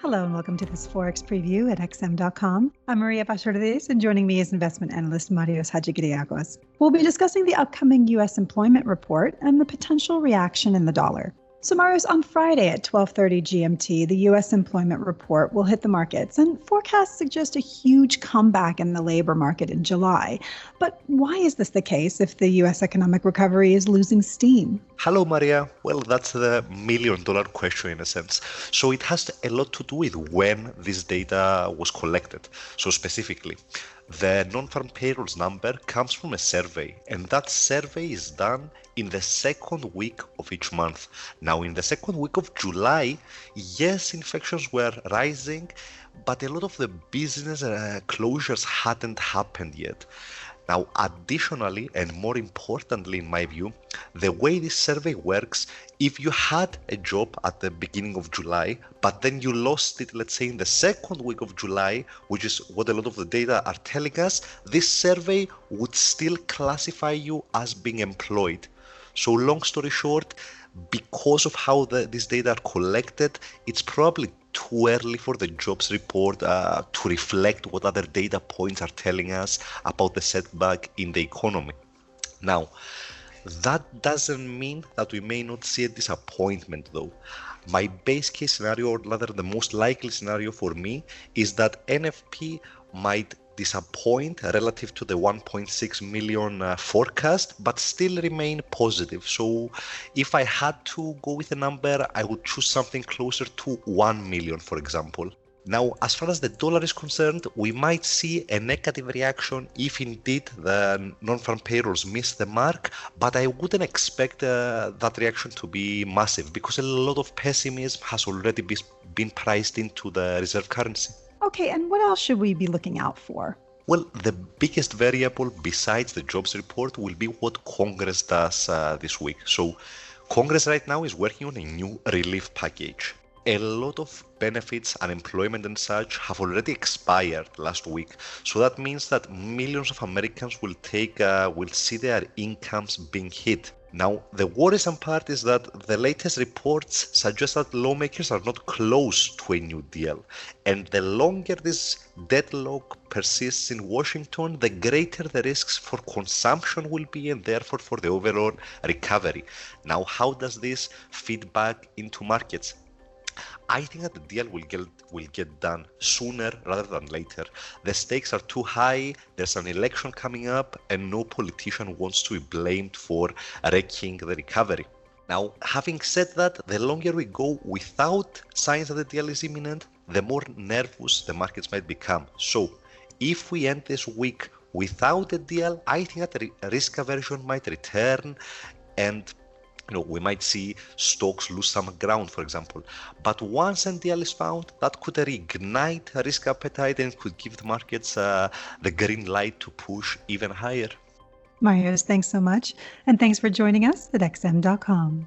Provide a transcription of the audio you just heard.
Hello and welcome to this Forex Preview at xm.com. I'm Maria Pachordes, and joining me is investment analyst Marios Hadjikyriacos. We'll be discussing the upcoming U.S. employment report and the potential reaction in the dollar. So Marios, on Friday at 12:30 GMT, the U.S. employment report will hit the markets, and forecasts suggest a huge comeback in the labor market in July. But why is this the case if the U.S. economic recovery is losing steam? Hello, Maria. Well, that's the million-dollar question in a sense. So it has a lot to do with when this data was collected. So specifically, the non-farm payrolls number comes from a survey, and that survey is done in the second week of each month. Now, in the second week of July, yes, infections were rising, but a lot of the business closures hadn't happened yet. Now, additionally, and more importantly, in my view, the way this survey works, if you had a job at the beginning of July, but then you lost it, let's say, in the second week of July, which is what a lot of the data are telling us, this survey would still classify you as being employed. So long story short, because of how these data are collected, it's probably too early for the jobs report to reflect what other data points are telling us about the setback in the economy. Now, that doesn't mean that we may not see a disappointment though. My base case scenario, or rather the most likely scenario for me, is that NFP might disappoint relative to the 1.6 million forecast, but still remain positive. So if I had to go with a number, I would choose something closer to 1 million, for example. Now, as far as the dollar is concerned, we might see a negative reaction if indeed the non-farm payrolls miss the mark, but I wouldn't expect that reaction to be massive because a lot of pessimism has already been priced into the reserve currency. Okay, and what else should we be looking out for? Well, the biggest variable besides the jobs report will be what Congress does this week. So Congress right now is working on a new relief package. A lot of benefits, unemployment and such have already expired last week. So that means that millions of Americans will see their incomes being hit. Now, the worrisome part is that the latest reports suggest that lawmakers are not close to a new deal. And the longer this deadlock persists in Washington, the greater the risks for consumption will be and therefore for the overall recovery. Now, how does this feed back into markets? I think that the deal will get done sooner rather than later. The stakes are too high, there's an election coming up, and no politician wants to be blamed for wrecking the recovery. Now, having said that, the longer we go without signs that the deal is imminent, the more nervous the markets might become. So, if we end this week without a deal, I think that the risk aversion might return and we might see stocks lose some ground, for example. But once a deal is found, that could reignite risk appetite and could give the markets the green light to push even higher. Marios, thanks so much. And thanks for joining us at xm.com.